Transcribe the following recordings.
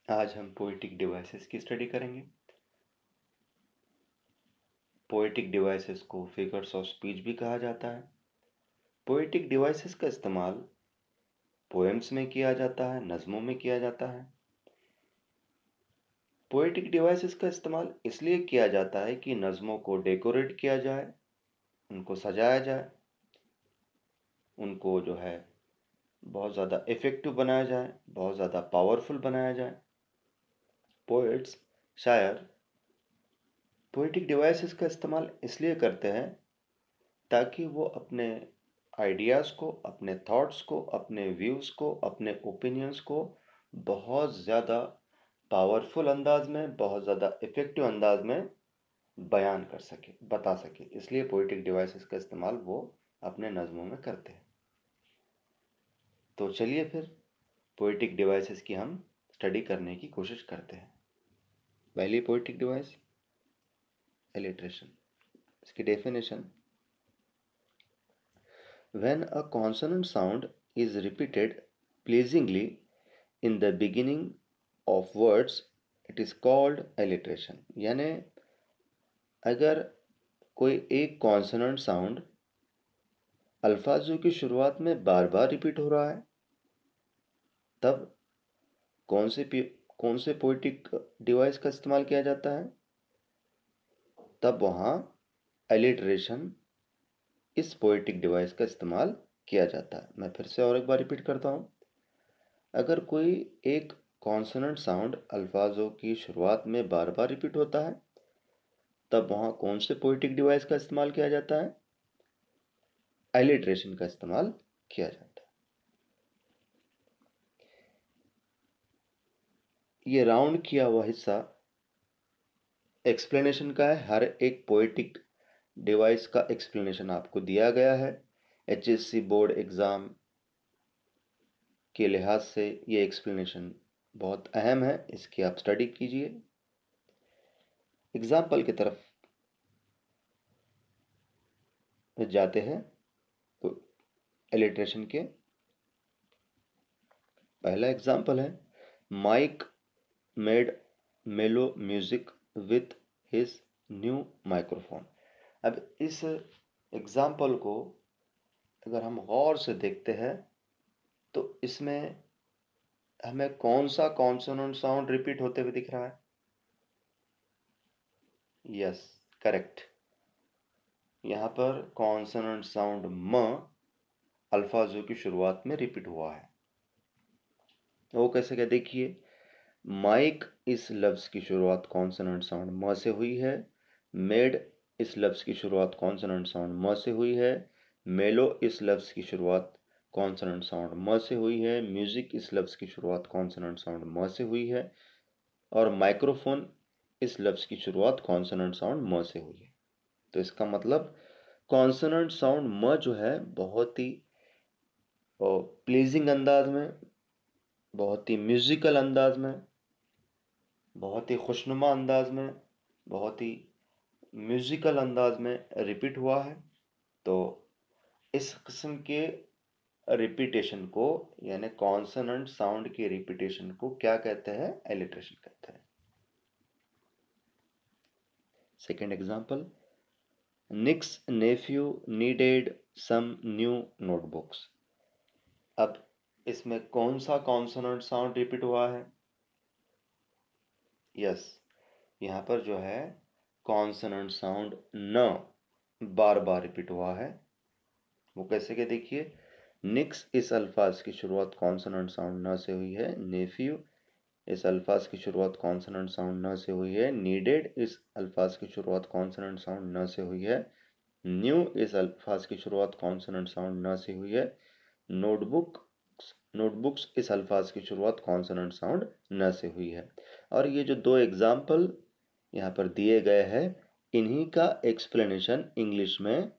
आज हम poetic devices की स्टडी करेंगे। पोएटिक डिवाइसेस को फिगर्स ऑफ स्पीच भी कहा जाता है। पोएटिक डिवाइसेस का इस्तेमाल पोएम्स में किया जाता है, नज़्मों में किया जाता है। पोएटिक डिवाइसेस का इस्तेमाल इसलिए किया जाता है कि नज़्मों को डेकोरेट किया जाए, उनको सजाया जाए, उनको जो है बहुत ज़्यादा इफ़ेक्टिव बनाया जाए, बहुत ज़्यादा पावरफुल बनाया जाए। पोएट्स, शायर पोएटिक डिवाइसेस का इस्तेमाल इसलिए करते हैं ताकि वो अपने आइडियाज़ को, अपने थॉट्स को, अपने व्यूज़ को, अपने ओपिनियंस को बहुत ज़्यादा पावरफुल अंदाज में, बहुत ज़्यादा इफ़ेक्टिव अंदाज में बयान कर सके, बता सके। इसलिए पोएटिक डिवाइसेस का इस्तेमाल वो अपने नज़्मों में करते हैं। तो चलिए फिर पोएटिक डिवाइसेस की हम स्टडी करने की कोशिश करते हैं। पहली पोएटिक डिवाइस एलिट्रेशन। इसकी definition: when a consonant sound is repeated pleasingly in the beginning of words it is called alliteration। यानी अगर कोई एक कॉन्सोनेंट साउंड अल्फाजों की शुरुआत में बार बार रिपीट हो रहा है तब कौन से पोएटिक डिवाइस का इस्तेमाल किया जाता है? तब वहाँ एलिटरेशन, इस पोएटिक डिवाइस का इस्तेमाल किया जाता है। मैं फिर से और एक बार रिपीट करता हूँ। अगर कोई एक कॉन्सोनेंट साउंड अल्फाजों की शुरुआत में बार बार रिपीट होता है तब वहाँ कौन से पोएटिक डिवाइस का इस्तेमाल किया जाता है? एलिट्रेशन का इस्तेमाल किया जाता है। ये राउंड किया हुआ हिस्सा एक्सप्लेनेशन का है। हर एक पोएटिक डिवाइस का एक्सप्लेनेशन आपको दिया गया है। एचएससी बोर्ड एग्ज़ाम के लिहाज से ये एक्सप्लेनेशन बहुत अहम है, इसकी आप स्टडी कीजिए। एग्जाम्पल की तरफ जाते हैं तो एलिट्रेशन के पहला एग्जाम्पल है माइक मेड मेलो music with his new microphone. अब इस एग्जाम्पल को अगर हम गौर से देखते हैं तो इसमें हमें कौन सा कॉन्सोनेंट साउंड रिपीट होते हुए दिख रहा है? Yes, correct. यहाँ पर कॉन्सोनेंट साउंड म अल्फाजों की शुरुआत में रिपीट हुआ है। वो कैसे? क्या देखिए, माइक इस लफ्ज़ की शुरुआत कॉन्सोनेंट साउंड म से हुई है। मेड इस लफ्ज़ की शुरुआत कॉन्सोनेंट साउंड म से हुई है। मेलो इस लफ्ज़ की शुरुआत कॉन्सोनेंट साउंड म से हुई है। म्यूज़िक इस लफ्ज़ की शुरुआत कॉन्सोनेंट साउंड म से हुई है। और माइक्रोफोन इस लफ्ज़ की शुरुआत कॉन्सोनेंट साउंड म से हुई है। तो इसका मतलब कॉन्सोनेंट साउंड म जो है बहुत ही प्लीजिंग अंदाज में, बहुत ही म्यूज़िकल अंदाज में, बहुत ही खुशनुमा अंदाज में, बहुत ही म्यूज़िकल अंदाज में रिपीट हुआ है। तो इस किस्म के रिपीटेशन को, यानी कॉन्सोनेंट साउंड के रिपीटेशन को क्या कहते हैं? एलिट्रेशन कहते हैं। Second example, Nick's nephew needed some new notebooks. अब इसमें कौन सा कॉन्सोनेंट साउंड रिपीट हुआ है? यस, यहाँ पर जो है कॉन्सोनेंट साउंड न बार बार रिपीट हुआ है। वो कैसे के देखिए, निक्स इस अल्फाज की शुरुआत कॉन्सोनेंट साउंड न से हुई है। नेफ्यू इस अल्फाज की शुरुआत कॉन्सोनेंट साउंड न से हुई है। नीडेड इस अल्फाज की शुरुआत कॉन्सोनेंट साउंड न से हुई है। न्यू इस अल्फाज की शुरुआत कॉन्सोनेंट साउंड न से हुई है। नोटबुक्स इस अल्फाज की शुरुआत कॉन्सोनेंट साउंड न से हुई है। और ये जो दो एग्जाम्पल यहाँ पर दिए गए हैं इन्हीं का एक्सप्लेनेशन इंग्लिश में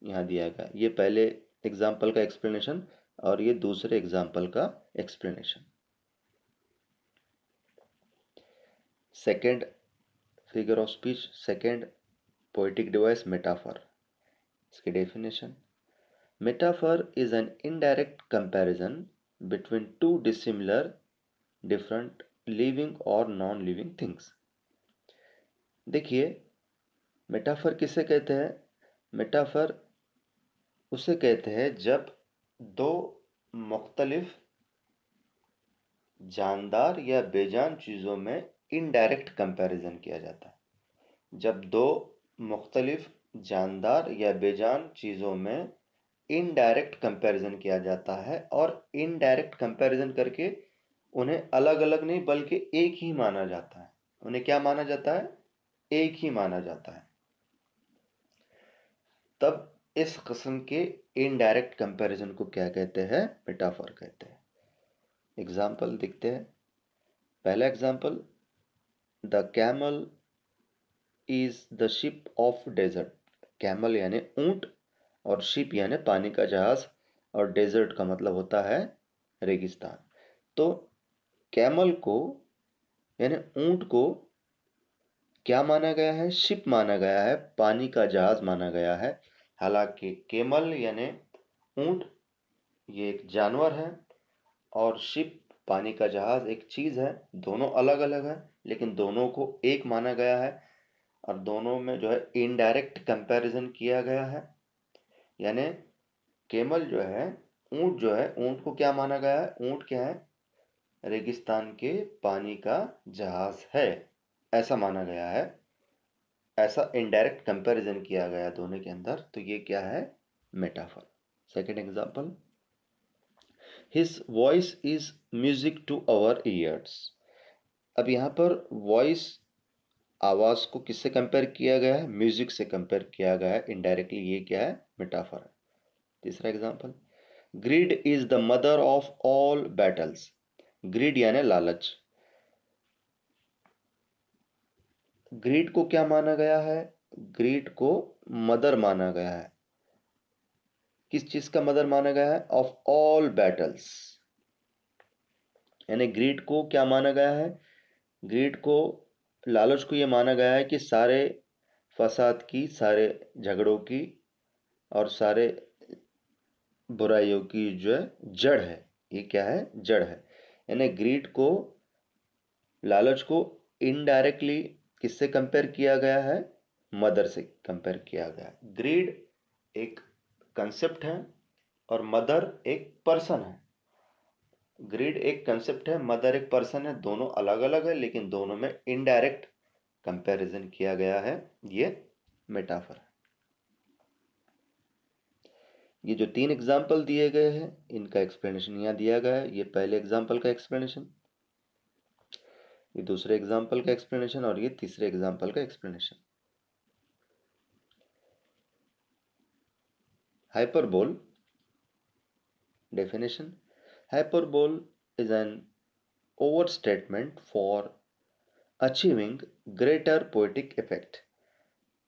यहाँ दिया गया। ये पहले एग्जाम्पल का एक्सप्लेनेशन और ये दूसरे एग्जाम्पल का explanation. Second figure of speech, second poetic device metaphor. इसकी definition: metaphor is an indirect comparison between two dissimilar different living और नॉन लिविंग थिंग्स। देखिए, मेटाफर किसे कहते हैं? मेटाफर उसे कहते हैं जब दो मुख्तलिफ जानदार या बेजान चीज़ों में इनडायरेक्ट कंपैरिजन किया जाता है। जब दो मुख्तलिफ जानदार या बेजान चीज़ों में इनडायरेक्ट कंपैरिजन किया जाता है और इनडायरेक्ट कंपैरिजन करके उन्हें अलग अलग नहीं बल्कि एक ही माना जाता है। उन्हें क्या माना जाता है? एक ही माना जाता है। तब इस किस्म के इनडायरेक्ट कंपैरिजन को क्या कहते हैं? मेटाफर कहते हैं। एग्जाम्पल देखते हैं। पहला example, the camel is the ship of desert. Camel यानी ऊंट और शिप यानी पानी का जहाज और डेजर्ट का मतलब होता है रेगिस्तान। तो कैमल को यानी ऊंट को क्या माना गया है? शिप माना गया है, पानी का जहाज माना गया है। हालांकि कैमल यानी ऊंट ये एक जानवर है और शिप पानी का जहाज एक चीज है। दोनों अलग अलग है लेकिन दोनों को एक माना गया है और दोनों में जो है इनडायरेक्ट कंपैरिजन किया गया है। यानी कैमल जो है, ऊंट जो है, ऊंट को क्या माना गया है? ऊंट क्या है? रेगिस्तान के पानी का जहाज है, ऐसा माना गया है। ऐसा इनडायरेक्ट कंपैरिजन किया गया दोनों के अंदर। तो ये क्या है? Metaphor. Second example, his voice is music to our ears. अब यहाँ पर वॉइस, आवाज को किससे कंपेयर किया गया है? म्यूजिक से कंपेयर किया गया है इनडायरेक्टली। ये क्या है? मेटाफर है। तीसरा example, greed is the mother of all battles. Greed यानी लालच। ग्रीड को क्या माना गया है? ग्रीड को मदर माना गया है। किस चीज का मदर माना गया है? Of all battles. यानी ग्रीड को क्या माना गया है? ग्रीड को, लालच को यह माना गया है कि सारे फसाद की, सारे झगड़ों की और सारे बुराइयों की जो है जड़ है। ये क्या है? जड़ है। यानी ग्रीड को, लालच को इनडायरेक्टली किससे कंपेयर किया गया है? मदर से कंपेयर किया गया है। ग्रीड एक कंसेप्ट है और मदर एक पर्सन है। ग्रीड एक कंसेप्ट है, मदर एक पर्सन है। दोनों अलग अलग है लेकिन दोनों में इनडायरेक्ट कंपैरिजन किया गया है। ये मेटाफर है। ये जो तीन एग्जाम्पल दिए गए हैं इनका एक्सप्लेनेशन यहाँ दिया गया है। ये पहले एग्जाम्पल का एक्सप्लेनेशन, ये दूसरे एग्जाम्पल का एक्सप्लेनेशन और ये तीसरे एग्जाम्पल का explanation. Hyperbole definition, hyperbole is an overstatement for achieving greater poetic effect।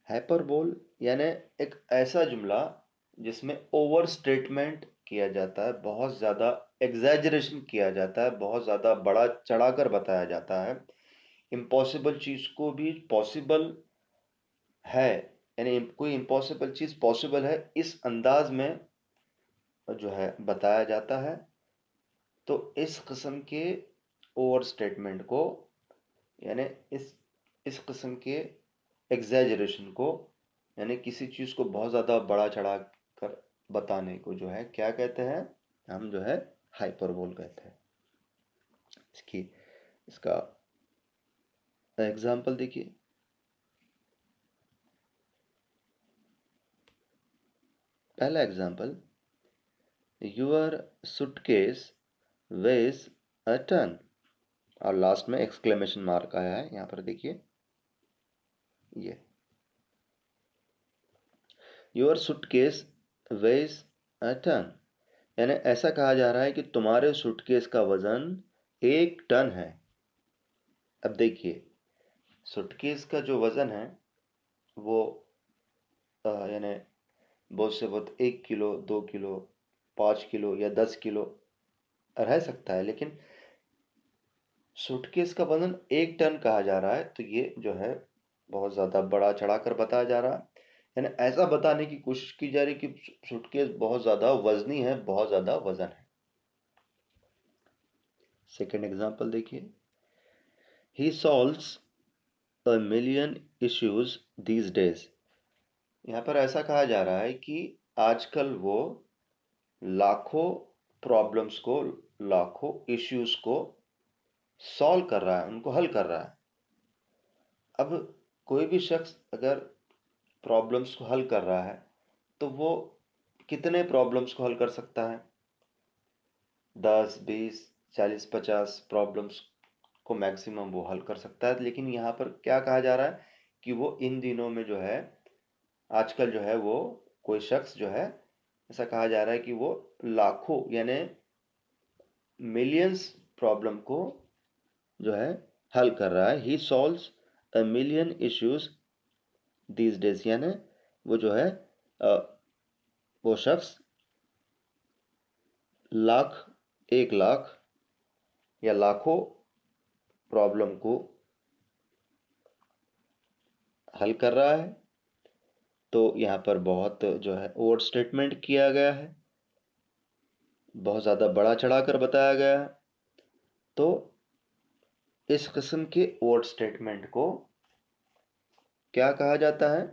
Hyperbole यानी एक ऐसा जुमला जिसमें ओवर स्टेटमेंट किया जाता है, बहुत ज़्यादा एग्जैजरेशन किया जाता है, बहुत ज़्यादा बड़ा चढ़ाकर बताया जाता है। इम्पॉसिबल चीज़ को भी पॉसिबल है, यानी कोई इम्पॉसिबल चीज़ पॉसिबल है, इस अंदाज में जो है बताया जाता है। तो इस किस्म के ओवर स्टेटमेंट को, यानी इस किस्म के एग्जैजरेशन को, यानी किसी चीज़ को बहुत ज़्यादा बड़ा चढ़ा कर बताने को जो है क्या कहते हैं? हम जो है हाइपरबोल कहते हैं। इसका एग्जाम्पल देखिए। पहला example, your suitcase weighs a ton, और लास्ट में एक्सक्लेमेशन मार्क आया है यहाँ पर देखिए। ये your suitcase weighs a ton, यानी ऐसा कहा जा रहा है कि तुम्हारे सूटकेस का वजन 1 टन है। अब देखिए, सूटकेस का जो वजन है वो यानी बहुत से बहुत 1 किलो, 2 किलो, 5 किलो या 10 किलो रह सकता है, लेकिन सूटकेस का वजन 1 टन कहा जा रहा है। तो ये जो है बहुत ज़्यादा बड़ा चढ़ाकर बताया जा रहा है, यानी ऐसा बताने की कोशिश की जा रही कि सूटकेस बहुत ज़्यादा वजनी है, बहुत ज़्यादा वजन है। सेकेंड एग्जाम्पल देखिए। He solves a million issues these days. यहाँ पर ऐसा कहा जा रहा है कि आजकल वो लाखों प्रॉब्लम्स को, लाखों इश्यूज को सॉल्व कर रहा है, उनको हल कर रहा है। अब कोई भी शख्स अगर प्रॉब्लम्स को हल कर रहा है तो वो कितने प्रॉब्लम्स को हल कर सकता है? 10, 20, 40, 50 प्रॉब्लम्स को मैक्सिमम वो हल कर सकता है। लेकिन यहाँ पर क्या कहा जा रहा है कि वो इन दिनों में जो है, आजकल जो है, वो कोई शख्स जो है, ऐसा कहा जा रहा है कि वो लाखों यानी मिलियंस प्रॉब्लम को जो है हल कर रहा है। He solves a million issues these days, यानी वो जो है वो शख्स लाख, 1 लाख या लाखों प्रॉब्लम को हल कर रहा है। तो यहाँ पर बहुत जो है ओवर स्टेटमेंट किया गया है, बहुत ज़्यादा बड़ा चढ़ाकर बताया गया है। तो इस किस्म के ओवर स्टेटमेंट को क्या कहा जाता है?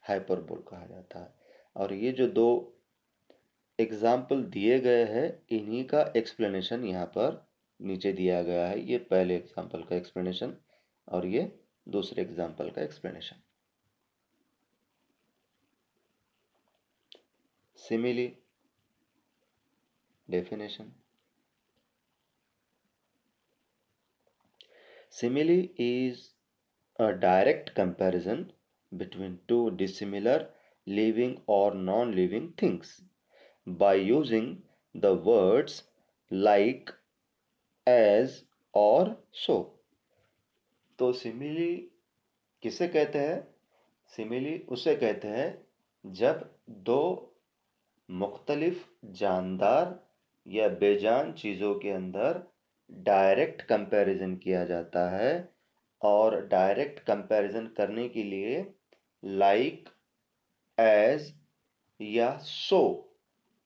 हाइपरबोल कहा जाता है। और ये जो दो एग्जाम्पल दिए गए हैं, इन्हीं का एक्सप्लेनेशन यहाँ पर नीचे दिया गया है। ये पहले एग्जाम्पल का एक्सप्लेनेशन और ये दूसरे एग्जाम्पल का explanation. Simile definition. Simile is a direct comparison between two dissimilar living or non-living things by using the words like, as और so। तो सिमिली किसे कहते हैं? सिमिली उसे कहते हैं जब दो मुख्तलिफ जानदार या बेजान चीज़ों के अंदर डायरेक्ट कंपैरिजन किया जाता है। और डायरेक्ट कंपैरिजन करने के लिए लाइक, एज या सो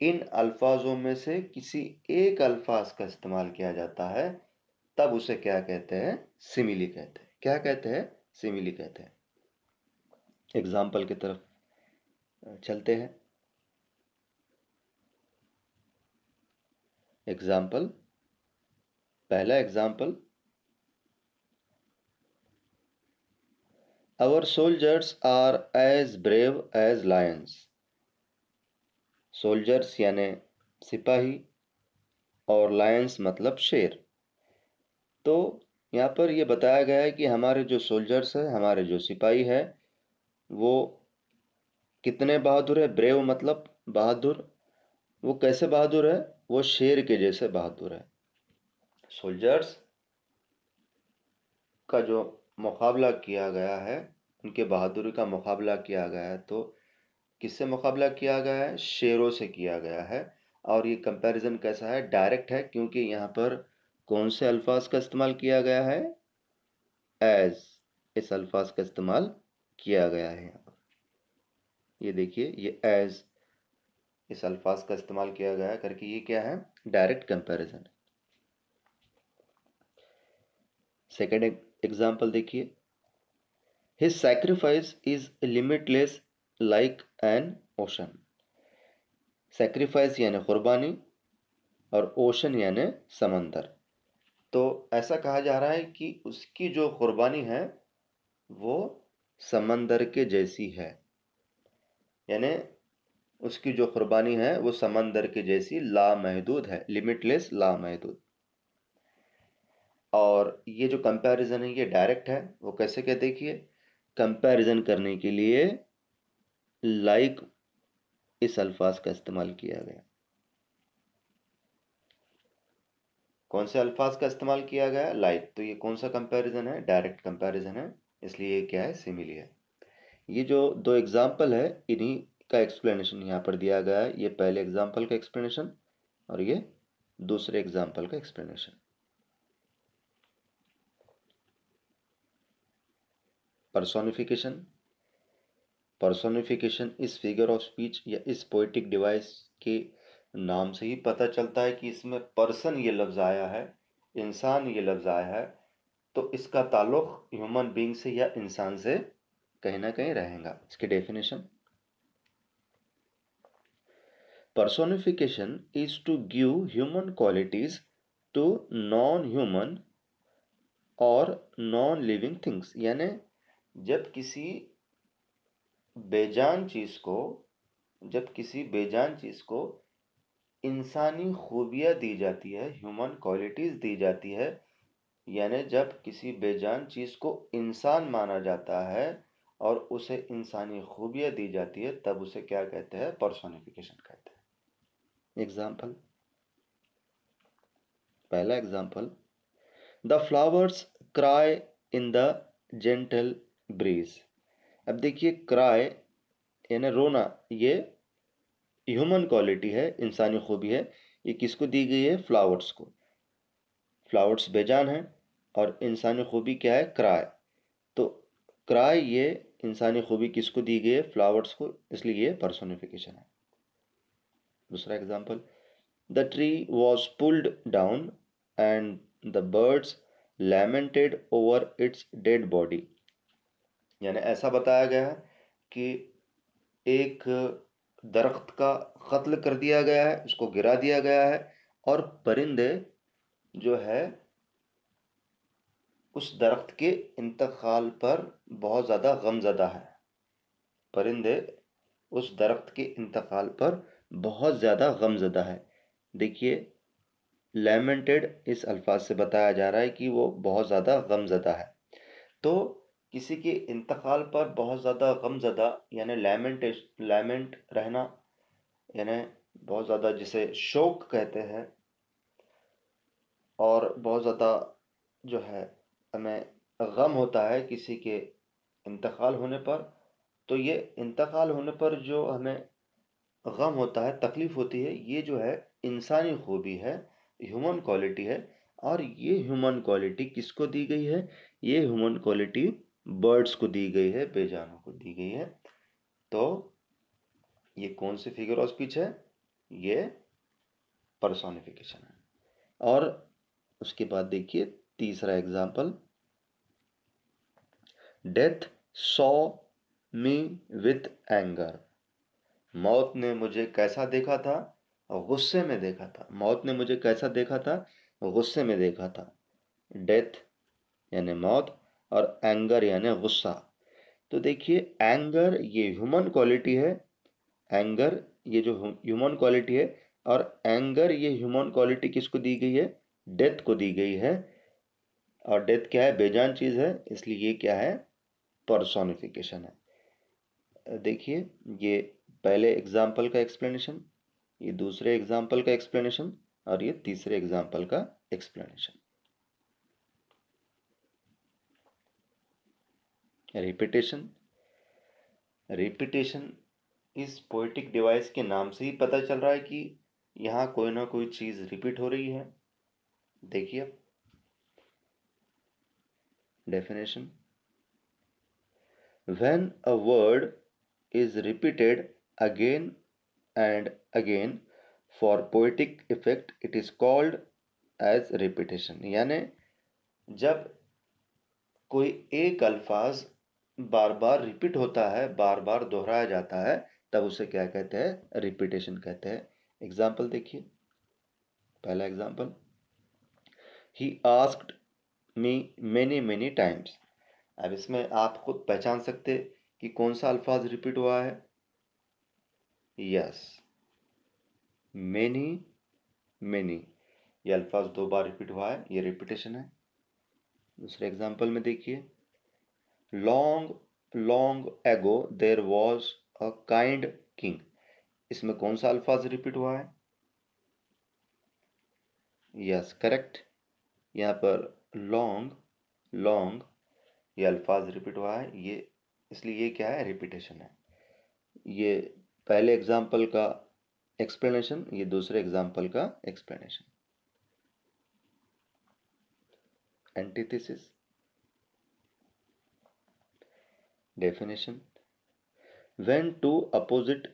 इन अल्फाजों में से किसी एक अल्फाज का इस्तेमाल किया जाता है, तब उसे क्या कहते हैं? सिमिली कहते हैं। क्या कहते हैं? सिमिली कहते हैं। एग्जाम्पल की तरफ चलते हैं। एग्जाम्पल, पहला example, Our soldiers are as brave as lions। Soldiers यानी सिपाही और लायंस मतलब शेर। तो यहाँ पर यह बताया गया है कि हमारे जो सोल्जर्स है, हमारे जो सिपाही है, वो कितने बहादुर है। ब्रेव मतलब बहादुर। वो कैसे बहादुर है? वो शेर के जैसे बहादुर है। सोल्जर्स का जो मुकाबला किया गया है, उनके बहादुरी का मुकाबला किया गया है, तो किससे मुकाबला किया गया है? शेरों से किया गया है। और ये कंपैरिजन कैसा है? डायरेक्ट है, क्योंकि यहाँ पर कौन से अल्फाज का इस्तेमाल किया गया है? एज, इस अल्फाज का इस्तेमाल किया गया है यहाँ पर। ये देखिए, ये एज, इस अल्फाज का इस्तेमाल किया गया है करके, ये क्या है? Direct comparison. सेकेंड एग्जाम्पल देखिए, his sacrifice is limitless like an ocean. Sacrifice यानी कुर्बानी और ओशन यानी समंदर। तो ऐसा कहा जा रहा है कि उसकी जो कुर्बानी है वो समंदर के जैसी है, यानी उसकी जो कुर्बानी है वो समंदर के जैसी लामहदूद है, लिमिटलेस, लामहदूद। और ये जो कंपैरिजन है ये डायरेक्ट है। वो कैसे क्या? देखिए, कंपैरिजन करने के लिए लाइक इस अल्फाज का इस्तेमाल किया गया। कौन से अल्फाज का इस्तेमाल किया गया? लाइक। तो ये कौन सा कंपैरिजन है? डायरेक्ट कंपैरिजन है, इसलिए ये क्या है? सिमिली है। ये जो दो एग्जाम्पल है, इन्हीं का एक्सप्लेनेशन यहाँ पर दिया गया है। ये पहले एग्जाम्पल का एक्सप्लेनेशन और ये दूसरे एग्जाम्पल का एक्सप्लेनेशन। पर्सोनिफिकेशन। पर्सोनिफिकेशन इस फिगर ऑफ स्पीच या इस पोएटिक डिवाइस के नाम से ही पता चलता है कि इसमें पर्सन ये लफ्ज़ आया है, इंसान ये लफ्ज़ आया है। तो इसका ताल्लुक ह्यूमन बीइंग से या इंसान से कहीं ना कहीं रहेगा। इसकी definition, personification is to give human qualities to non-human और नॉन लिविंग थिंग्स, यानी जब किसी बेजान चीज को जब किसी बेजान चीज को इंसानी खूबियां दी जाती है, ह्यूमन क्वालिटीज दी जाती है, यानी जब किसी बेजान चीज को इंसान माना जाता है और उसे इंसानी खूबियां दी जाती है, तब उसे क्या कहते हैं? पर्सोनिफिकेशन कहते हैं। एग्जाम्पल, पहला example, the flowers cry in the gentle breeze. अब देखिए, क्राई यानी रोना, ये ह्यूमन क्वालिटी है, इंसानी खूबी है। ये किसको दी गई है? फ्लावर्स को। फ्लावर्स बेजान है और इंसानी खूबी क्या है? क्राई। तो क्राई, ये इंसानी खूबी किसको दी गई है? फ्लावर्स को, इसलिए ये पर्सोनिफिकेशन है। दूसरा example, the tree was pulled down and the birds lamented over its dead body. यानी ऐसा बताया गया है कि एक दरख्त का कत्ल कर दिया गया है, उसको गिरा दिया गया है, और परिंदे जो है उस दरख्त के इंतकाल पर बहुत ज़्यादा गमज़दा है। परिंदे उस दरख्त के इंतकाल पर बहुत ज़्यादा गमज़दा है। देखिए, लैमेंटेड इस अल्फाज से बताया जा रहा है कि वो बहुत ज़्यादा गमज़दा है। तो किसी के इंतकाल पर बहुत ज़्यादा गमज़दा, यानी लैमेंट रहना, यानी बहुत ज़्यादा, जिसे शोक कहते हैं। और बहुत ज़्यादा जो है हमें गम होता है किसी के इंतकाल होने पर। तो ये इंतकाल होने पर जो हमें गम होता है, तकलीफ़ होती है, ये जो है इंसानी खूबी है, ह्यूमन क्वालिटी है। और ये ह्यूमन क्वालिटी किसको दी गई है? ये ह्यूमन क्वालिटी बर्ड्स को दी गई है, बेजानों को दी गई है। तो ये कौन सी फिगर ऑफ स्पीच है? ये पर्सोनिफिकेशन है। और उसके बाद देखिए तीसरा example, death saw me with anger. मौत ने मुझे कैसा देखा था? गुस्से में देखा था। मौत ने मुझे कैसा देखा था? गुस्से में देखा था। डेथ यानी मौत, और एंगर यानी गुस्सा। तो देखिए, एंगर ये ह्यूमन क्वालिटी है। एंगर ये जो ह्यूमन क्वालिटी है, और एंगर ये ह्यूमन क्वालिटी किसको दी गई है? डेथ को दी गई है। और डेथ क्या है? बेजान चीज़ है, इसलिए ये क्या है? पर्सोनिफिकेशन है। देखिए, ये पहले एग्जाम्पल का एक्सप्लेनेशन, ये दूसरे एग्जाम्पल का एक्सप्लेनेशन, और ये तीसरे एग्जाम्पल का एक्सप्लेनेशन। रिपीटेशन, रिपीटेशन इस पोएटिक डिवाइस के नाम से ही पता चल रहा है कि यहाँ कोई ना कोई चीज़ रिपीट हो रही है। देखिए definition, when a word is repeated again and again for poetic effect, it is called as repetition। यानी जब कोई एक अल्फाज बार बार रिपीट होता है, बार बार दोहराया जाता है, तब उसे क्या कहते हैं? रिपीटेशन कहते हैं। एग्जाम्पल देखिए, पहला example, he asked me many many times. अब इसमें आप खुद पहचान सकते कि कौन सा अल्फाज रिपीट हुआ है। यस, मेनी मेनी, ये अल्फाज दो बार रिपीट हुआ है, ये रिपीटेशन है। दूसरे एग्जाम्पल में देखिए, long long ago there was a kind king. इसमें कौन सा अल्फाज रिपीट हुआ है? Yes, correct. यहाँ पर लॉन्ग लॉन्ग ये अल्फाज रिपीट हुआ है, ये इसलिए ये क्या है? रिपीटेशन है। ये पहले एग्जाम्पल का एक्सप्लेनेशन, ये दूसरे एग्जाम्पल का explanation. Antithesis, definition, when two opposite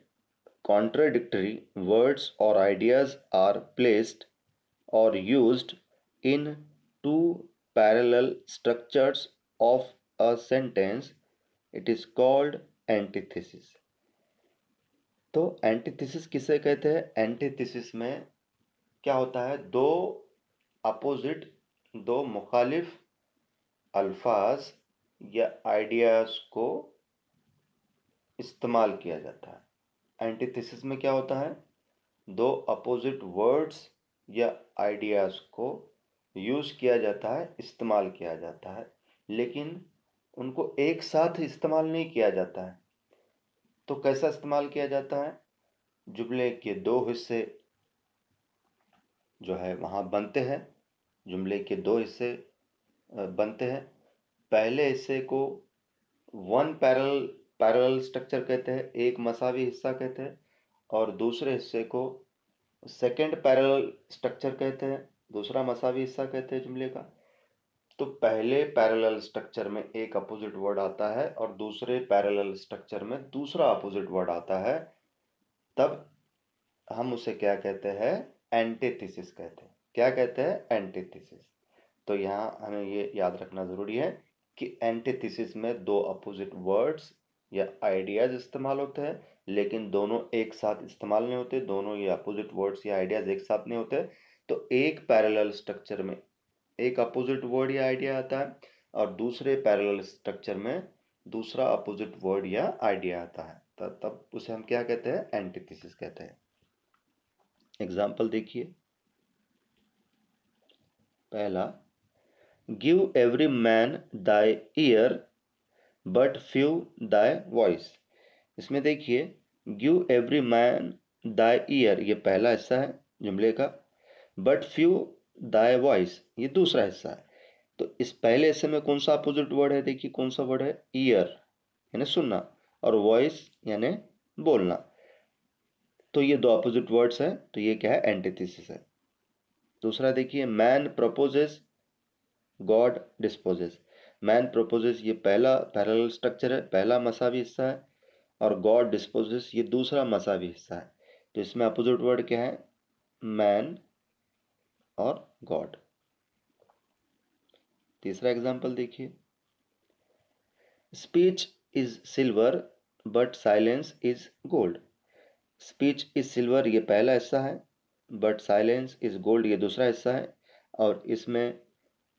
contradictory words or ideas are placed or used in two parallel structures of a sentence it is called antithesis. तो एंटीथेसिस किसे कहते हैं? एंटीथेसिस में क्या होता है, दो मुखालिफ अल्फाज या आइडियाज को इस्तेमाल किया जाता है। एंटीथेसिस में क्या होता है, दो अपोजिट वर्ड्स या आइडियाज को यूज किया जाता है, इस्तेमाल किया जाता है, लेकिन उनको एक साथ इस्तेमाल नहीं किया जाता है। तो कैसा इस्तेमाल किया जाता है? जुमले के दो हिस्से जो है वहाँ बनते हैं, जुमले के दो हिस्से बनते हैं। पहले हिस्से को वन पैरेलल स्ट्रक्चर कहते हैं, एक मसावी हिस्सा कहते हैं, और दूसरे हिस्से को सेकंड पैरेलल स्ट्रक्चर कहते हैं, दूसरा मसावी हिस्सा कहते हैं जुमले का। तो पहले पैरेलल स्ट्रक्चर में एक अपोजिट वर्ड आता है और दूसरे पैरेलल स्ट्रक्चर में दूसरा अपोजिट वर्ड आता है, तब हम उसे क्या कहते हैं? एंटीथेसिस कहते हैं। क्या कहते हैं? एंटीथेसिस। तो यहाँ हमें ये याद रखना जरूरी है कि एंटीथेसिस में दो अपोजिट वर्ड्स या आइडियाज इस्तेमाल होते हैं, लेकिन दोनों एक साथ इस्तेमाल नहीं होते, दोनों ये अपोजिट वर्ड्स या आइडियाज एक साथ नहीं होते। तो एक पैरेलल स्ट्रक्चर में एक अपोजिट वर्ड या आइडिया आता है और दूसरे पैरेलल स्ट्रक्चर में दूसरा अपोजिट वर्ड या आइडिया आता है, तब उसे हम क्या कहते हैं? एंटीथेसिस कहते हैं। एग्जाम्पल देखिए। पहला, give every man thy year but few thy voice. इसमें देखिए, give every man thy year ये पहला हिस्सा है जुमले का, बट फ्यू दाई वॉइस ये दूसरा हिस्सा है। तो इस पहले हिस्से में कौन सा अपोजिट वर्ड है? देखिए कौन सा वर्ड है? ईयर यानी सुनना, और वॉइस यानी बोलना। तो ये दो अपोजिट वर्ड्स है, तो ये क्या है? एंटीथेसिस है। दूसरा देखिए, man proposes God disposes. Man proposes ये पहला पैरेलल स्ट्रक्चर है, पहला मसावी हिस्सा है, और गॉड डिस्पोजेस ये दूसरा मसावी हिस्सा है। तो इसमें अपोजिट वर्ड क्या है? मैन और गॉड। तीसरा एग्जांपल देखिए, speech is silver but silence is gold. Speech is silver ये पहला हिस्सा है, बट साइलेंस इज गोल्ड ये दूसरा हिस्सा है, और इसमें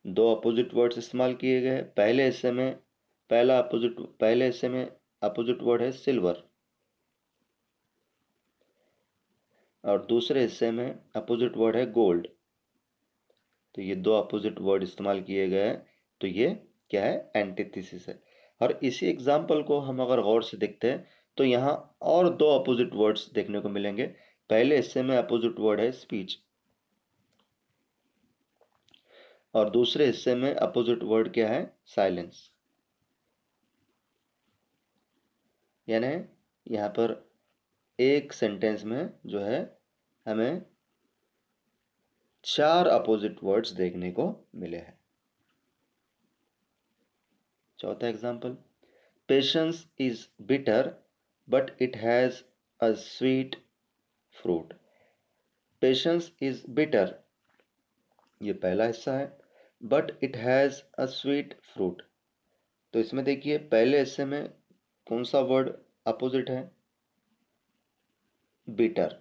दो अपोजिट वर्ड्स इस्तेमाल किए गए। पहले हिस्से में अपोजिट वर्ड है सिल्वर, और दूसरे हिस्से में अपोजिट वर्ड है गोल्ड। तो ये दो अपोजिट वर्ड इस्तेमाल किए गए हैं, तो ये क्या है? एंटीथेसिस है। और इसी एग्जाम्पल को हम अगर गौर से देखते हैं तो यहाँ और दो अपोजिट वर्ड्स देखने को मिलेंगे। पहले हिस्से में अपोजिट वर्ड है स्पीच, और दूसरे हिस्से में अपोजिट वर्ड क्या है? साइलेंस। यानी यहाँ पर एक सेंटेंस में जो है हमें चार अपोजिट वर्ड्स देखने को मिले हैं। चौथा example, patience is bitter but it has a sweet fruit. Patience is bitter ये पहला हिस्सा है, but it has a sweet fruit. तो इसमें देखिए, पहले हिस्से में कौन सा वर्ड अपोजिट है? बिटर।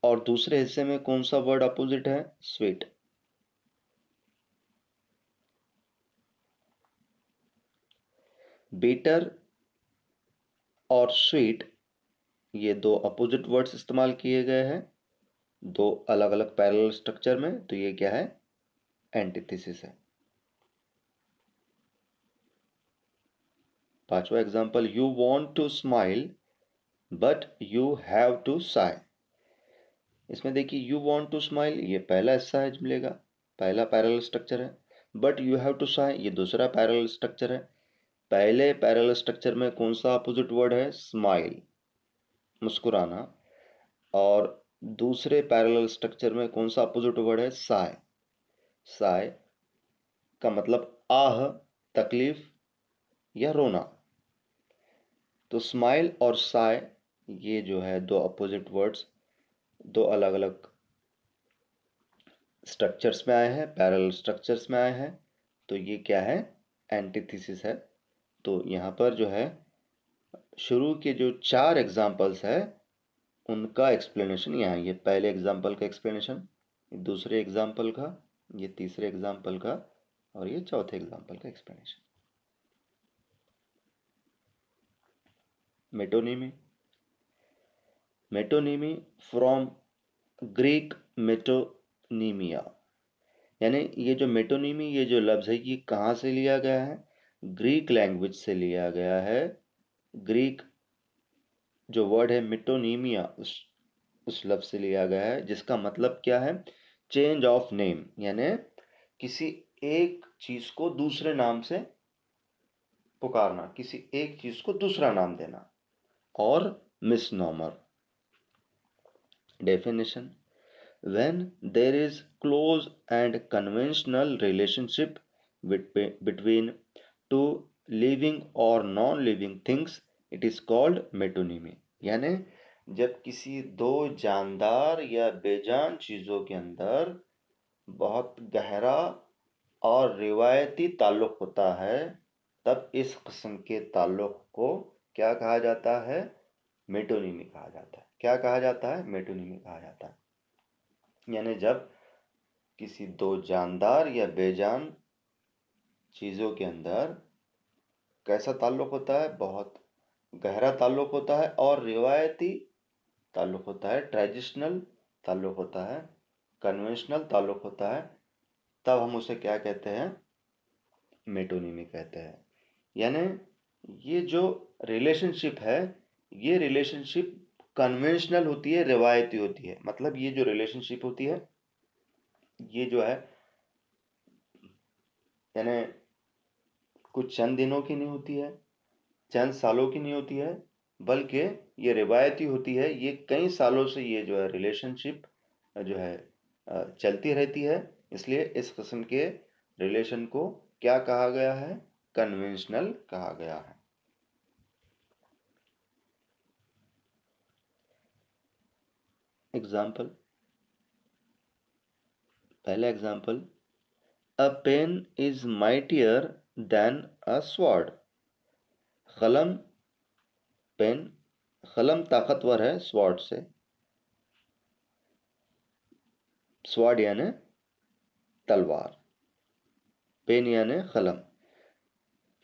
और दूसरे हिस्से में कौन सा वर्ड अपोजिट है? स्वीट। बिटर और स्वीट ये दो अपोजिट वर्ड्स इस्तेमाल किए गए हैं दो अलग अलग पैरेलल स्ट्रक्चर में, तो ये क्या है? एंटीथेसिस है। पांचवा example, you want to smile but you have to sigh. इसमें देखिए, यू वांट टू स्माइल ये पहला हिस्सा है जुमले का, पहला पैरेलल स्ट्रक्चर है, but you have to sigh ये दूसरा पैरेलल स्ट्रक्चर है। पहले पैरेलल स्ट्रक्चर में कौन सा अपोजिट वर्ड है? स्माइल मुस्कुराना, और दूसरे पैरेलल स्ट्रक्चर में कौन सा अपोजिट वर्ड है? साय। साय का मतलब आह, तकलीफ या रोना। तो स्माइल और साय ये जो है दो अपोजिट वर्ड्स दो अलग अलग स्ट्रक्चर्स में आए हैं, पैरेलल स्ट्रक्चर्स में आए हैं, तो ये क्या है, एंटीथेसिस है। तो यहाँ पर जो है शुरू के जो 4 एग्जाम्पल्स है उनका एक्सप्लेनेशन यहाँ, ये पहले एग्जाम्पल का एक्सप्लेनेशन, दूसरे एग्जाम्पल का, ये तीसरे एग्जाम्पल का, और ये चौथे एग्जाम्पल का explanation. Metonymy, metonymy from Greek metonymia, यानी ये जो मेटोनिमी, ये जो लफ्ज़ है, ये कहाँ से लिया गया है, ग्रीक लैंग्वेज से लिया गया है। ग्रीक जो वर्ड है मेटोनीमिया, उस लफ्ज़ से लिया गया है, जिसका मतलब क्या है, चेंज ऑफ नेम, यानी किसी एक चीज़ को दूसरे नाम से पुकारना, किसी एक चीज़ को दूसरा नाम देना। और misnomer. Definition, when there is close and conventional relationship between two living or non-living things, it is called metonymy। यानी जब किसी दो जानदार या बेजान चीज़ों के अंदर बहुत गहरा और रिवायती ताल्लुक़ होता है, तब इस किस्म के ताल्लुक़ को क्या कहा जाता है, मेटोनिमी कहा जाता है। क्या कहा जाता है, मेटोनिमी कहा जाता है। यानी जब किसी दो जानदार या बेजान चीज़ों के अंदर कैसा ताल्लुक़ होता है, बहुत गहरा ताल्लुक़ होता है और रिवायती ताल्लुक़ होता है, ट्रेडिशनल ताल्लुक़ होता है, कन्वेंशनल ताल्लुक़ होता है, तब हम उसे क्या कहते हैं, मेटोनिमी कहते हैं। यानी ये जो रिलेशनशिप है, ये रिलेशनशिप कन्वेंशनल होती है, रिवायती होती है। मतलब ये जो रिलेशनशिप होती है, ये जो है यानी कुछ चंद दिनों की नहीं होती है, चंद सालों की नहीं होती है, बल्कि ये रिवायती होती है। ये कई सालों से ये जो है रिलेशनशिप जो है चलती रहती है। इसलिए इस किस्म के रिलेशन को क्या कहा गया है, कन्वेंशनल कहा गया है। एग्जाम्पल, पहला example, a pen is mightier than a sword. कलम, पेन, कलम ताकतवर है स्वॉर्ड से। स्वॉर्ड यानी तलवार, पेन यानी कलम।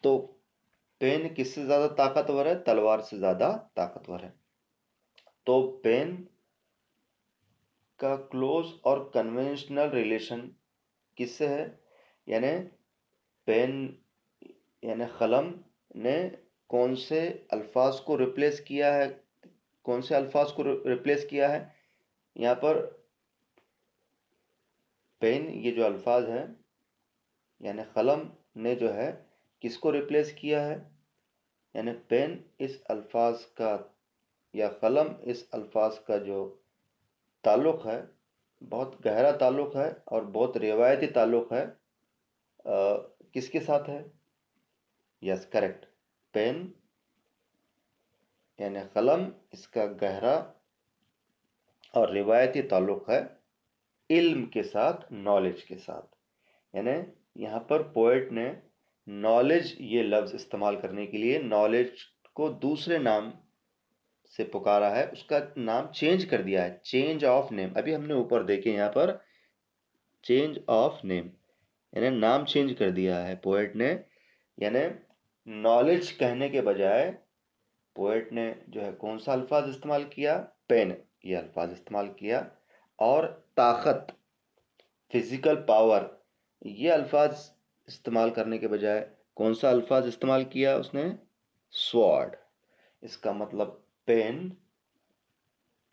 तो पेन किससे ज़्यादा ताकतवर है, तलवार से ज़्यादा ताकतवर है। तो पेन का क्लोज और कन्वेंशनल रिलेशन किससे है, यानी पेन यानी कलम ने कौन से अल्फाज को रिप्लेस किया है, कौन से अल्फाज को रिप्लेस किया है। यहाँ पर पेन, ये जो अल्फाज है, यानी कलम ने जो है किसको रिप्लेस किया है, यानी पेन इस अल्फाज का या कलम इस अल्फाज का जो ताल्लुक़ है, बहुत गहरा ताल्लुक़ है और बहुत रिवायती ताल्लुक़ है। किसके साथ है, यस करेक्ट, पेन यानी कलम, इसका गहरा और रिवायती ताल्लुक़ है इल्म के साथ, नॉलेज के साथ। यानी यहाँ पर पोएट ने नॉलेज ये लफ्ज़ इस्तेमाल करने के लिए नॉलेज को दूसरे नाम से पुकारा है, उसका नाम चेंज कर दिया है, चेंज ऑफ नेम। अभी हमने ऊपर देखे यहाँ पर चेंज ऑफ नेम, यानी नाम चेंज कर दिया है पोएट ने। यानी नॉलेज कहने के बजाय पोएट ने जो है कौन सा अल्फाज इस्तेमाल किया, पेन, ये अल्फाज इस्तेमाल किया। और ताकत, फिजिकल पावर, ये अल्फाज इस्तेमाल करने के बजाय कौन सा अल्फाज इस्तेमाल किया उसने, स्वॉर्ड। इसका मतलब पेन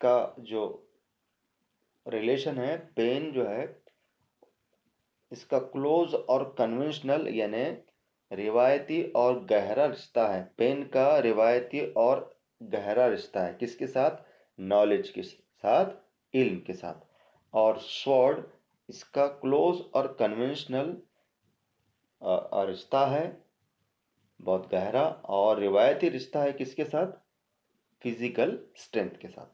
का जो रिलेशन है, पेन जो है इसका क्लोज और कन्वेंशनल यानी रिवायती और गहरा रिश्ता है। पेन का रिवायती और गहरा रिश्ता है किसके साथ, नॉलेज के साथ, इल्म के साथ। और स्वॉर्ड इसका क्लोज और कन्वेंशनल रिश्ता है, बहुत गहरा और रिवायती रिश्ता है किसके साथ, फिजिकल स्ट्रेंथ के साथ।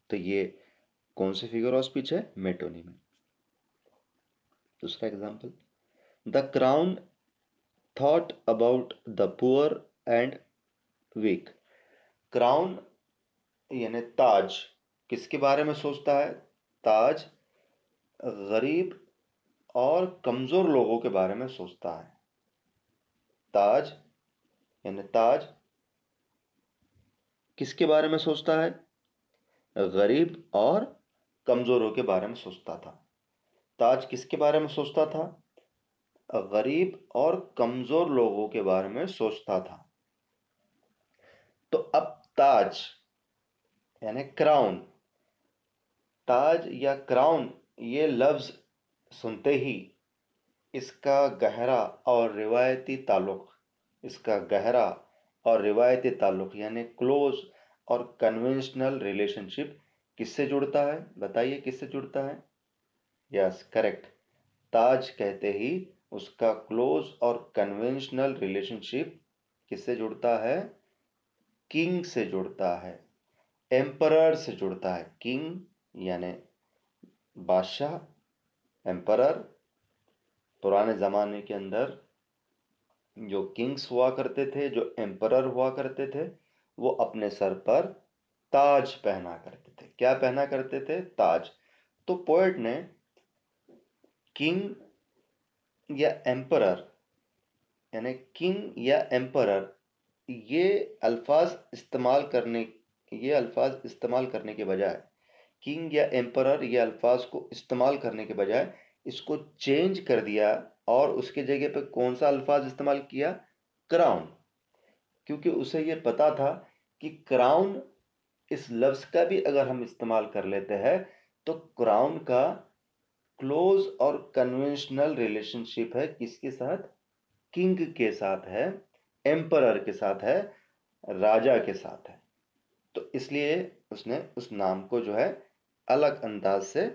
तो ये कौन सी फिगर ऑफ स्पीच है, मेटोनिमी। दूसरा example, the crown thought about the poor and weak. Crown यानी ताज किसके बारे में सोचता है? ताज गरीब और कमजोर लोगों के बारे में सोचता है। ताज यानी ताज किसके बारे में सोचता है? गरीब और कमजोरों के बारे में सोचता था। ताज किसके बारे में सोचता था? गरीब और कमजोर लोगों के बारे में सोचता था। तो अब ताज यानी क्राउन, ताज या क्राउन ये लफ्ज सुनते ही इसका गहरा और रिवायती ताल्लुक, इसका गहरा और रिवायती ताल्लुक यानी क्लोज और कन्वेंशनल रिलेशनशिप किससे जुड़ता है? बताइए किससे जुड़ता है? Yes, correct. ताज कहते ही उसका क्लोज और कन्वेंशनल रिलेशनशिप किससे जुड़ता है? किंग से जुड़ता है, एम्परर से जुड़ता है। किंग यानी बादशाह, एम्परर पुराने ज़माने के अंदर जो किंग्स हुआ करते थे, जो एम्परर हुआ करते थे, वो अपने सर पर ताज पहना करते थे। क्या पहना करते थे? ताज। तो पोएट ने किंग या एम्परर यानी किंग या एम्परर ये अल्फाज इस्तेमाल करने के बजाय, किंग या एम्परर ये अल्फाज को इस्तेमाल करने के बजाय इसको चेंज कर दिया और उसके जगह पे कौन सा अल्फाज इस्तेमाल किया? क्राउन। क्योंकि उसे ये पता था कि क्राउन इस लफ्ज का भी अगर हम इस्तेमाल कर लेते हैं तो क्राउन का क्लोज और कन्वेंशनल रिलेशनशिप है किसके साथ? किंग के साथ है, एम्परर के साथ है, राजा के साथ है। तो इसलिए उसने उस नाम को जो है अलग अंदाज से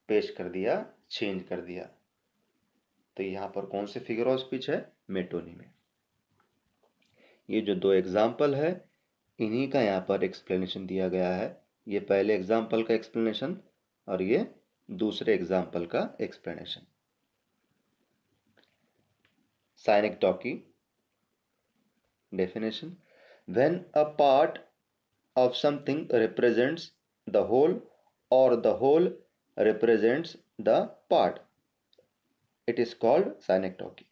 पेश कर दिया, चेंज कर दिया। तो यहाँ पर कौन से फिगर ऑफ स्पीच है? मेटोनिमी। ये जो दो एग्जाम्पल है इन्हीं का यहाँ पर एक्सप्लेनेशन दिया गया है। ये पहले एग्जाम्पल का एक्सप्लेनेशन और ये दूसरे एग्जाम्पल का explanation. साइनेक्टॉकी definition: when a part of something represents the whole or the whole represents the part, it is called synecdoche.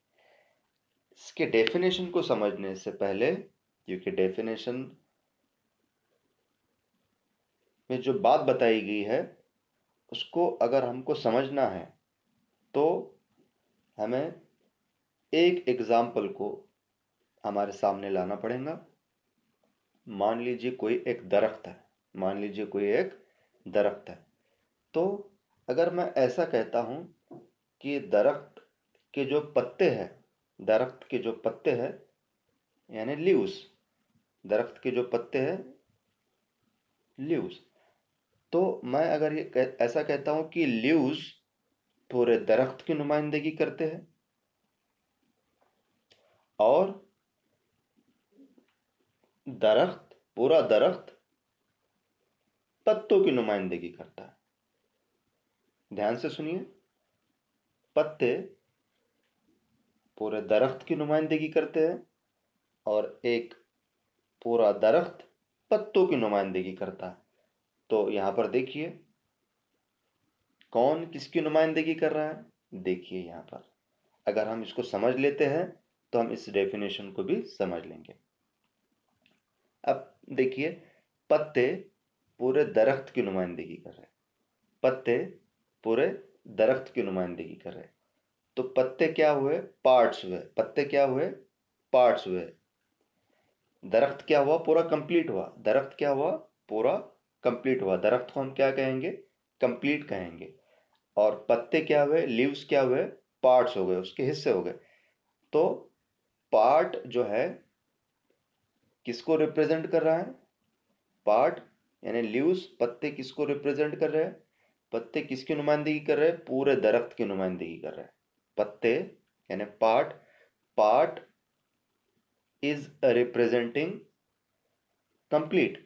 इसके डेफिनेशन को समझने से पहले, क्योंकि डेफिनेशन में जो बात बताई गई है उसको अगर हमको समझना है तो हमें एक एग्जाम्पल को हमारे सामने लाना पड़ेगा। मान लीजिए कोई एक दरख्त है, मान लीजिए कोई एक दरख्त है। तो अगर मैं ऐसा कहता हूं कि दरख्त के जो पत्ते हैं, दरख्त के जो पत्ते हैं यानी लीव्स, दरख्त के जो पत्ते हैं लीव्स, तो मैं अगर ये ऐसा कहता हूं कि लीव्स पूरे दरख्त की नुमाइंदगी करते हैं और दरख्त, पूरा दरख्त पत्तों की नुमाइंदगी करता है। ध्यान से सुनिए, पत्ते पूरे दरख्त की नुमाइंदगी करते हैं और एक पूरा दरख्त पत्तों की नुमाइंदगी करता है। तो यहां पर देखिए कौन किसकी नुमाइंदगी कर रहा है? देखिए यहां पर अगर हम इसको समझ लेते हैं तो हम इस डेफिनेशन को भी समझ लेंगे। अब देखिए, पत्ते पूरे दरख्त की नुमाइंदगी कर रहे हैं, पत्ते पूरे दरख्त की नुमाइंदगी कर रहे हैं। तो पत्ते क्या हुए? पार्ट्स हुए। पत्ते क्या हुए? पार्ट्स हुए। दरख्त क्या हुआ? पूरा कंप्लीट हुआ। दरख्त क्या हुआ? पूरा कंप्लीट हुआ। दरख्त को हम क्या कहेंगे? कंप्लीट कहेंगे। और पत्ते क्या हुए? लीव्स क्या हुए? पार्ट्स हो गए, उसके हिस्से हो गए। तो पार्ट जो है किसको रिप्रेजेंट कर रहा है? पार्ट यानी लीव्स, पत्ते किसको रिप्रेजेंट कर रहे हैं? पत्ते किसकी नुमाइंदगी कर रहे हैं? पूरे दरख्त की नुमाइंदगी कर रहे हैं। पत्ते यानी part, part is representing complete,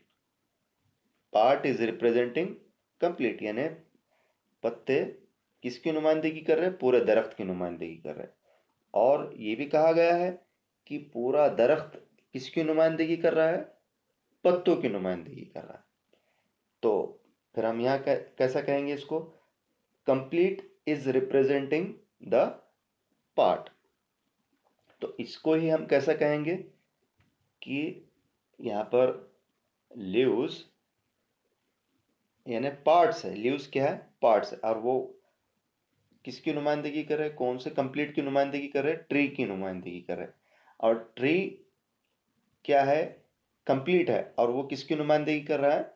part is representing complete यानी पत्ते किसकी नुमाइंदगी कर रहे हैं? पूरे दरख्त की नुमाइंदगी कर रहे हैं। और ये भी कहा गया है कि पूरा दरख्त किसकी नुमाइंदगी कर रहा है? पत्तों की नुमाइंदगी कर रहा है। तो फिर हम यहाँ कैसा कहेंगे इसको? Complete is representing the part. तो इसको ही हम कैसा कहेंगे कि यहाँ पर लीव्स यानी पार्ट्स है। लीव्स क्या है? पार्ट्स है। और वो किसकी नुमाइंदगी कर रहे हैं? कौन से कंप्लीट की नुमाइंदगी कर रहे हैं? ट्री की नुमाइंदगी कर रहे हैं। और ट्री क्या है? कंप्लीट है। और वो किसकी नुमाइंदगी कर रहा है?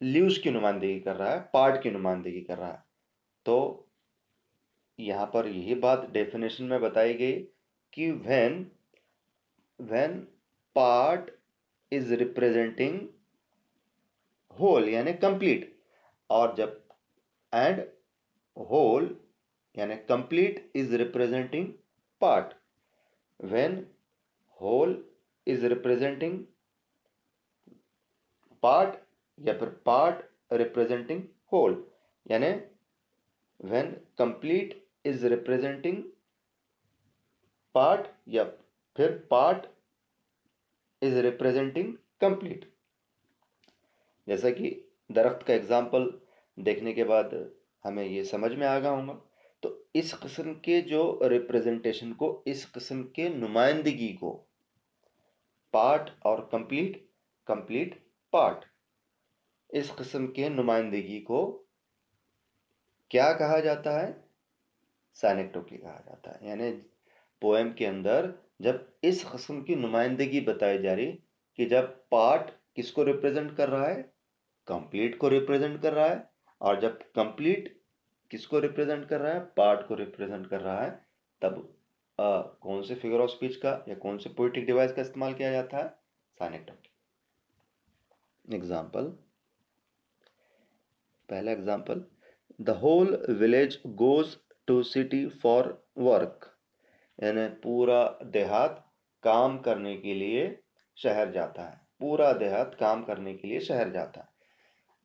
लीव्स की नुमाइंदगी कर रहा है, पार्ट की नुमाइंदगी कर रहा है। तो यहाँ पर यही बात डेफिनेशन में बताई गई कि when part is representing whole यानी कंप्लीट, और जब एंड होल यानी complete is representing part, when whole is representing part या फिर पार्ट रिप्रेजेंटिंग होल, यानी when complete is representing part या फिर पार्ट इज रिप्रेजेंटिंग कंप्लीट। जैसा कि दरख्त का एग्जाम्पल देखने के बाद हमें ये समझ में आ गया होगा। तो इस किस्म के जो रिप्रेजेंटेशन को, इस किस्म के नुमाइंदगी को पार्ट और कंप्लीट, कंप्लीट पार्ट, इस किस्म के नुमाइंदगी को क्या कहा जाता है? साइनेक्टोकी कहा जाता है। यानी पोएम के अंदर जब इस किस्म की नुमाइंदगी बताई जा रही कि जब पार्ट किसको रिप्रेजेंट कर रहा है? कंप्लीट को रिप्रेजेंट कर रहा है। और जब कंप्लीट किसको रिप्रेजेंट कर रहा है? पार्ट को रिप्रेजेंट कर रहा है। तब कौन से फिगर ऑफ स्पीच का या कौन से पोएटिक डिवाइस का इस्तेमाल किया जाता है? साइनेक्टोकी। एग्जाम्पल, पहला example, the whole village goes to city for work, यानी पूरा देहात काम करने के लिए शहर जाता है। पूरा देहात काम करने के लिए शहर जाता है।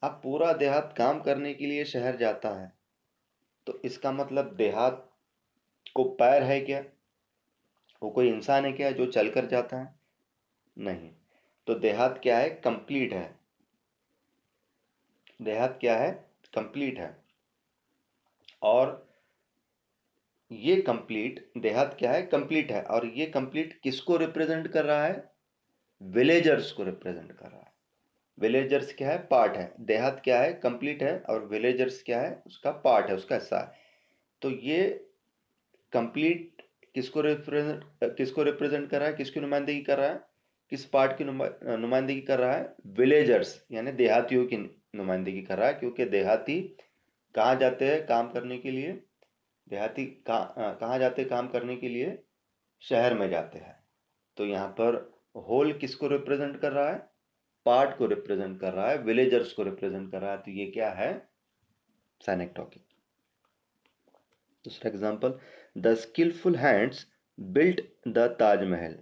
अब पूरा देहात काम करने के लिए शहर जाता है, तो इसका मतलब देहात को पैर है क्या? वो कोई इंसान है क्या जो चल कर जाता है? नहीं। तो देहात क्या है? कंप्लीट है। देहात क्या है? कंप्लीट है। और ये कंप्लीट देहात क्या है? कंप्लीट है। और ये कंप्लीट किसको रिप्रेजेंट कर रहा है? विलेजर्स को रिप्रेजेंट कर रहा है। विलेजर्स क्या है? पार्ट है। देहात क्या है? कंप्लीट है। और विलेजर्स क्या है? उसका पार्ट है, उसका हिस्सा है। तो ये कंप्लीट किसको रिप्रेजेंट कर रहा है? किसकी नुमाइंदगी कर रहा है? किस पार्ट की नुमाइंदगी कर रहा है? विलेजर्स यानी देहातियों की नुमाइंदगी कर रहा है। क्योंकि देहाती कहाँ जाते हैं काम करने के लिए? देहाती कहाँ जाते हैं काम करने के लिए? शहर में जाते हैं। तो यहाँ पर होल किसको रिप्रेजेंट कर रहा है? पार्ट को रिप्रेजेंट कर रहा है, विलेजर्स को रिप्रेजेंट कर रहा है। तो ये क्या है? साइनेक्टोकी। दूसरा example, the skillful hands built the Taj Mahal,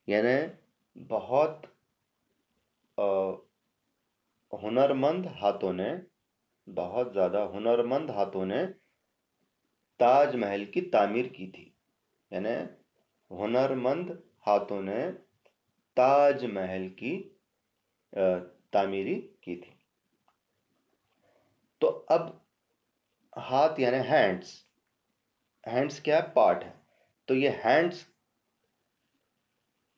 यानी बहुत हुनरमंद हाथों ने, बहुत ज़्यादा हुनरमंद हाथों ने ताजमहल की तामीर की थी। यानी हुनरमंद हाथों ने ताजमहल की तामीरी की थी। तो अब हाथ यानी हैंड्स, हैंड्स क्या है? पार्ट है। तो ये हैंड्स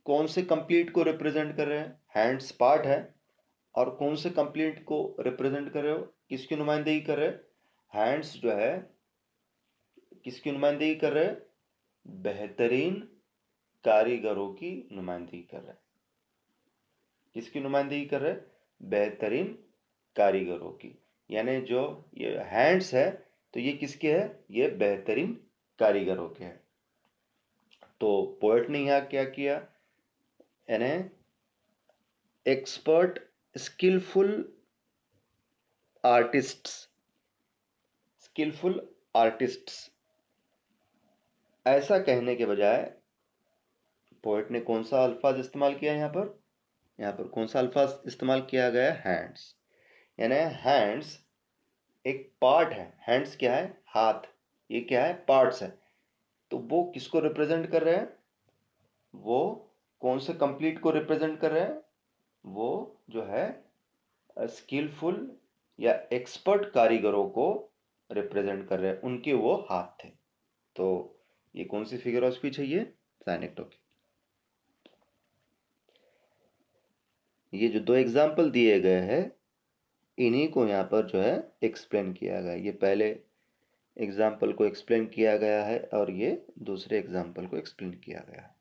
कौन से कंप्लीट को रिप्रेजेंट कर रहे हैं? हैंड्स पार्ट है। और कौन से कंप्लीट को रिप्रेजेंट कर रहे हो? किसकी नुमाइंदगी कर रहे हैं? हैंड्स जो है किसकी नुमाइंदगी कर रहे हैं? बेहतरीन कारीगरों की नुमाइंदगी कर रहे हैं। किसकी नुमाइंदगी कर रहे हैं? बेहतरीन कारीगरों की। यानी जो ये हैंड्स है, तो ये किसके है? ये बेहतरीन कारीगरों के हैं। तो पोएट ने यहाँ क्या किया? यानी expert skillful artists, skillful artists ऐसा कहने के बजाय पोएट ने कौन सा अल्फाज इस्तेमाल किया? यहाँ पर कौन सा अल्फाज इस्तेमाल किया गया? हैंड्स। यानी हैंड्स एक पार्ट है, हैंड्स क्या है, हाथ, ये क्या है, पार्ट्स है, तो वो किसको रिप्रेजेंट कर रहे हैं, वो कौन से कंप्लीट को रिप्रेजेंट कर रहे हैं, वो जो है स्किलफुल या एक्सपर्ट कारीगरों को रिप्रेजेंट कर रहे हैं, उनके वो हाथ थे। तो ये कौन सी फिगर ऑफ स्पीच है, ये साइनेक्टोकी। ये जो दो एग्जाम्पल दिए गए हैं इन्हीं को यहाँ पर जो है एक्सप्लेन किया गया है। ये पहले एग्जाम्पल को एक्सप्लेन किया गया है और ये दूसरे एग्जाम्पल को एक्सप्लेन किया गया है।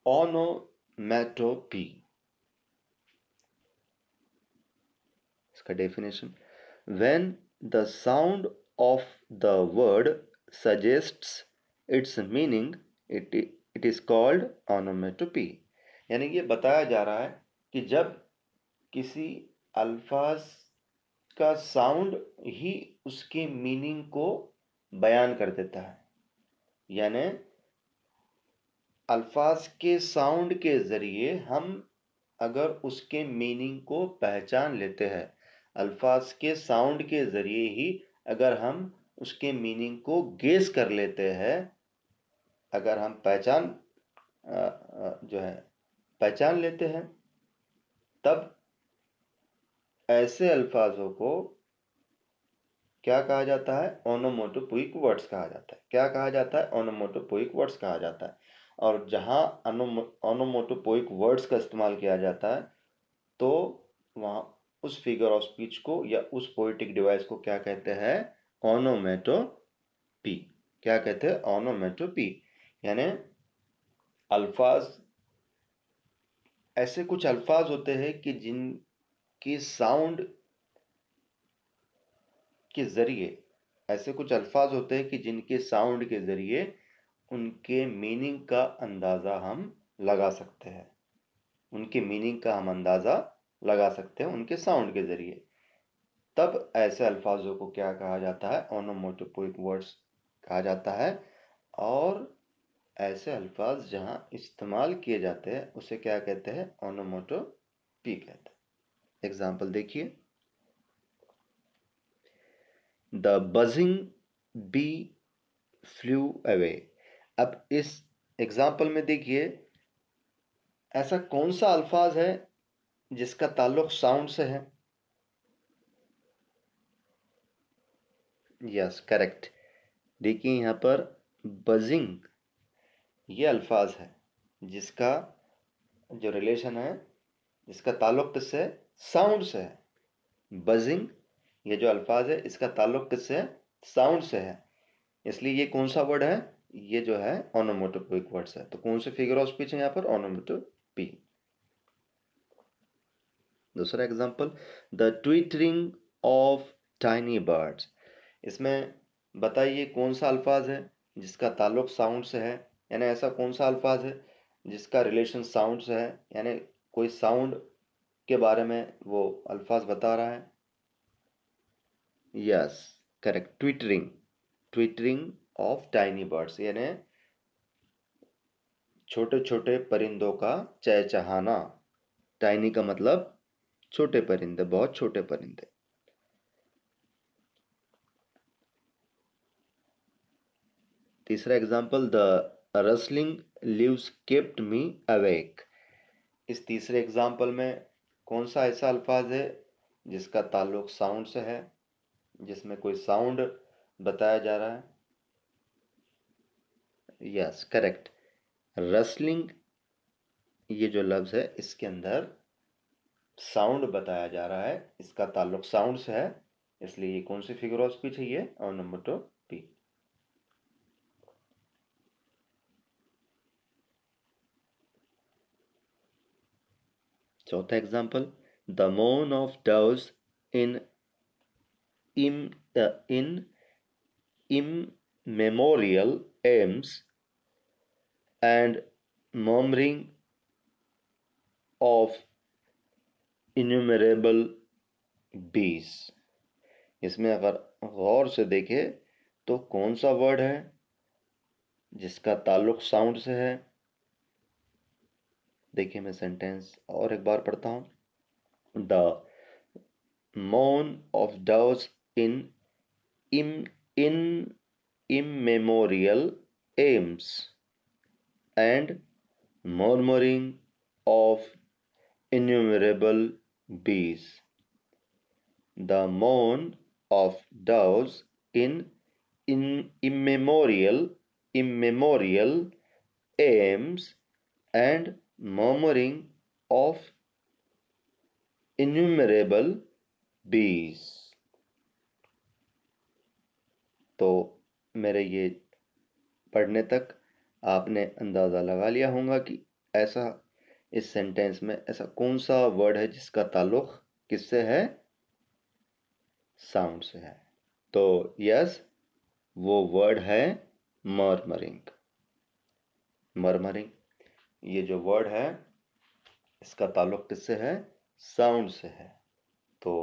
ओनोमैटोपी, इसका definition, when the sound of the word suggests its meaning it is called onomatopoeia. यानी ये बताया जा रहा है कि जब किसी अल्फाज का साउंड ही उसके मीनिंग को बयान कर देता है, यानी अल्फाज के साउंड के ज़रिए हम अगर उसके मीनिंग को पहचान लेते हैं, अल्फाज के साउंड के ज़रिए ही अगर हम उसके मीनिंग को गेस कर लेते हैं, अगर हम जो है पहचान लेते हैं, तब ऐसे अल्फाजों को क्या कहा जाता है, ओनोमोटोपोइक वर्ड्स कहा जाता है। क्या कहा जाता है, ओनोमोटोपोइक वर्ड्स कहा जाता है। और जहाँ ओनोमोटोपोइक वर्ड्स का इस्तेमाल किया जाता है तो वहाँ उस फिगर ऑफ स्पीच को या उस पोएटिक डिवाइस को क्या कहते हैं, ओनोमैटोपी। क्या कहते हैं, ओनोमैटोपी। यानी अल्फाज, ऐसे कुछ अल्फाज होते हैं कि जिनकी साउंड के ज़रिए, ऐसे कुछ अल्फाज होते हैं कि जिनके साउंड के ज़रिए उनके मीनिंग का अंदाज़ा हम लगा सकते हैं, उनके मीनिंग का हम अंदाज़ा लगा सकते हैं उनके साउंड के ज़रिए। तब ऐसे अल्फाजों को क्या कहा जाता है, ओनोमोटोपोइक वर्ड्स कहा जाता है। और ऐसे अल्फाज जहाँ इस्तेमाल किए जाते हैं उसे क्या कहते हैं, ओनोमोटोपी कहते हैं। एग्जाम्पल देखिए, the buzzing bee flew away. अब इस एग्जाम्पल में देखिए, ऐसा कौन सा अल्फाज है जिसका ताल्लुक साउंड से है। Yes, correct. देखिए यहाँ पर बजिंग ये अल्फाज है जिसका जो रिलेशन है, जिसका ताल्लुक किससे है, साउंड से है। बजिंग ये जो अल्फाज है इसका ताल्लुक किससे है, साउंड से है। इसलिए ये कौन सा वर्ड है, ये जो है ओनोमोटोपोइक वर्ड्स है। तो कौन से फिगर ऑफ स्पीच है यहाँ पर, ओनोमोटोपी। दूसरा example, the twittering of tiny birds. इसमें बताइए कौन सा अल्फाज है जिसका ताल्लुक साउंड से है, यानी ऐसा कौन सा अल्फाज है जिसका रिलेशन साउंड से है, यानी कोई साउंड के बारे में वो अल्फाज बता रहा है। Yes, correct, twittering. Twittering of tiny birds यानी छोटे छोटे परिंदों का चहचहाना। टाइनी का मतलब छोटे परिंदे, बहुत छोटे परिंदे। तीसरा example, the rustling leaves kept me awake. इस तीसरे एग्जाम्पल में कौन सा ऐसा अल्फाज है जिसका ताल्लुक साउंड से है, जिसमें कोई साउंड बताया जा रहा है। यस, करेक्ट, रसलिंग ये जो लफ्ज है इसके अंदर साउंड बताया जा रहा है, इसका ताल्लुक साउंड से है, इसलिए ये कौन सी फिगर ऑफ स्पीच है, ये ओनोमोटोपी। चौथा एग्जाम्पल, द मोन of doves in in immemorial aims and murmuring of innumerable bees। इसमें अगर गौर से देखें तो कौन सा वर्ड है जिसका ताल्लुक साउंड से है। देखिए मैं सेंटेंस और एक बार पढ़ता हूँ। The moan of doves in immemorial aims and murmuring of innumerable bees. The moan of doves in immemorial aims and murmuring of innumerable bees. तो मेरे ये पढ़ने तक आपने अंदाज़ा लगा लिया होगा कि ऐसा इस सेंटेंस में ऐसा कौन सा वर्ड है जिसका ताल्लुक किससे है? साउंड से है। तो यस, वो वर्ड है मर्मरिंग। मर्मरिंग ये जो वर्ड है इसका ताल्लुक किससे है? साउंड से है। तो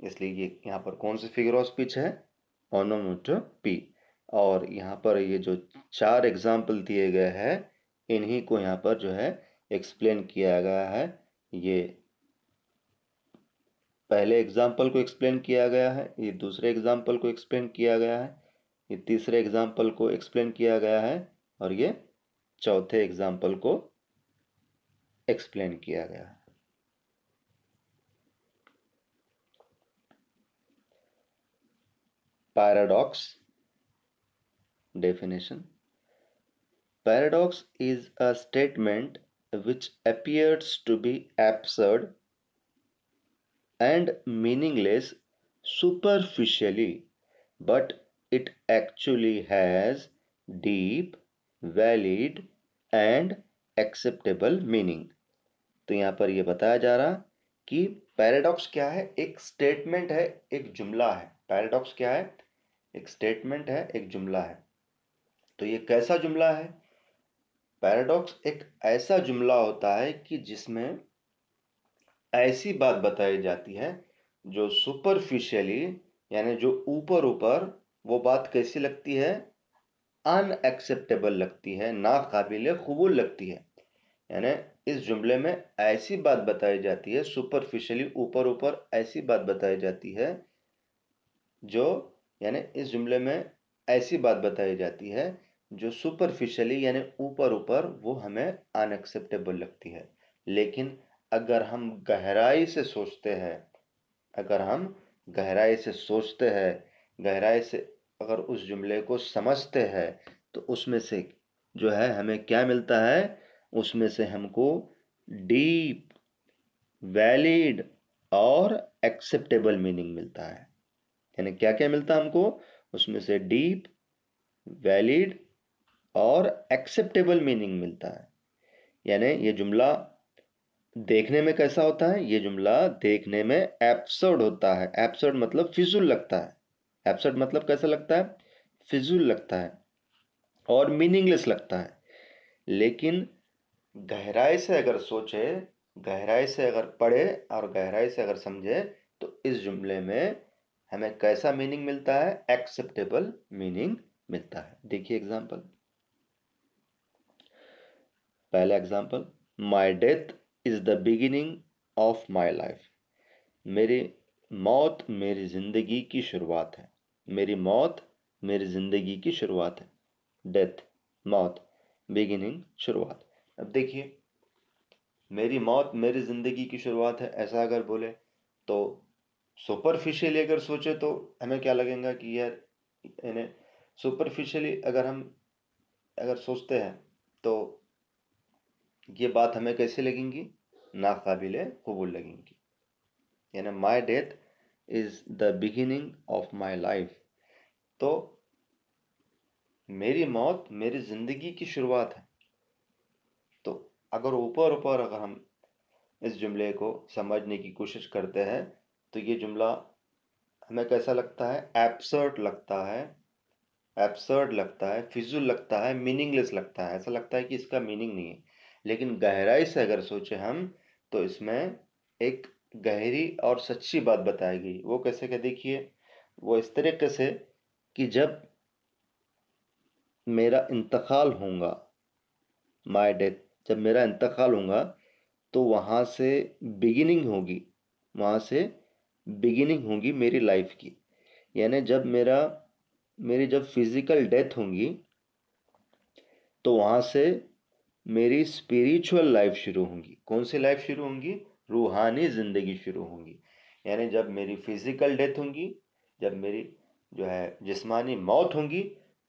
इसलिए ये यहाँ पर कौन सी फिगर ऑफ स्पीच है? ओनोमेटोपी। और यहाँ पर ये जो 4 एग्जाम्पल दिए गए हैं इन्हीं को यहाँ पर जो है एक्सप्लेन किया गया है। ये पहले एग्जाम्पल को एक्सप्लेन किया गया है, ये दूसरे एग्जाम्पल को एक्सप्लेन किया गया है, ये तीसरे एग्जाम्पल को एक्सप्लेन किया गया है और ये चौथे एग्जाम्पल को एक्सप्लेन किया गया है। Paradox definition. Paradox is a statement which appears to be absurd and meaningless superficially, but it actually has deep, valid and acceptable meaning. तो यहाँ पर ये बताया जा रहा कि पैराडॉक्स क्या है? एक स्टेटमेंट है, एक जुमला है। पैराडॉक्स क्या है? एक स्टेटमेंट है, एक जुमला है। तो ये कैसा जुमला है? पैराडॉक्स एक ऐसा जुमला होता है कि जिसमें ऐसी बात बताई जाती है जो सुपरफिशियली यानी जो ऊपर ऊपर वो बात कैसी लगती है? अनएक्सेप्टेबल लगती है, नाकाबिले कबूल लगती है। यानी इस जुमले में ऐसी बात बताई जाती है, सुपरफिशियली ऊपर ऊपर ऐसी बात बताई जाती है जो यानी इस जुमले में ऐसी बात बताई जाती है जो सुपरफिशियली यानी ऊपर ऊपर वो हमें अनएक्सेप्टेबल लगती है। लेकिन अगर हम गहराई से सोचते हैं, अगर हम गहराई से सोचते हैं, गहराई से अगर उस जुमले को समझते हैं तो उसमें से जो है हमें क्या मिलता है? उसमें से हमको डीप, वैलिड और एक्सेप्टेबल मीनिंग मिलता है। यानी क्या क्या मिलता है हमको? उसमें से डीप, वैलिड और एक्सेप्टेबल मीनिंग मिलता है। यानी ये जुमला देखने में कैसा होता है? ये जुमला देखने में एब्सर्ड होता है। एब्सर्ड मतलब फिजूल लगता है। एब्सर्ड मतलब कैसा लगता है? फिजूल लगता है और मीनिंगलेस लगता है। लेकिन गहराई से अगर सोचे, गहराई से अगर पढ़े और गहराई से अगर समझे तो इस जुमले में हमें कैसा मीनिंग मिलता है? एक्सेप्टेबल मीनिंग मिलता है। देखिए एग्जाम्पल। पहला example, my death is the beginning of my life. मेरी मौत मेरी जिंदगी की शुरुआत है। मेरी मौत मेरी जिंदगी की शुरुआत है। डेथ, मौत, बिगिनिंग, शुरुआत। अब देखिए, मेरी मौत मेरी जिंदगी की शुरुआत है ऐसा अगर बोले तो सुपरफिशियली अगर सोचे तो हमें क्या लगेगा कि यार यानी सुपरफिशियली अगर हम अगर सोचते हैं तो ये बात हमें कैसे लगेंगी? नाकाबिले कबूल लगेंगी। यानी my death is the beginning of my life. तो मेरी मौत मेरी जिंदगी की शुरुआत है। तो अगर ऊपर ऊपर अगर हम इस जुमले को समझने की कोशिश करते हैं तो ये जुमला हमें कैसा लगता है? एब्सर्ड लगता है, एब्सर्ड लगता है, फिजूल लगता है, मीनिंगलेस लगता है। ऐसा लगता है कि इसका मीनिंग नहीं है। लेकिन गहराई से अगर सोचे हम तो इसमें एक गहरी और सच्ची बात बताई गई। वो कैसे का देखिए, वो इस तरीके से कि जब मेरा इंतकाल होगा, माय डेथ, जब मेरा इंतकाल होगा तो वहाँ से बिगिनिंग होगी। वहाँ से बिगिनिंग होगी मेरी लाइफ की। यानी जब मेरी जब फिजिकल डेथ होगी तो वहाँ से मेरी स्पिरिचुअल लाइफ शुरू होगी। कौन सी लाइफ शुरू होंगी? रूहानी ज़िंदगी शुरू होंगी। यानी जब मेरी फिजिकल डेथ होगी, जब मेरी जो है जिस्मानी मौत होगी,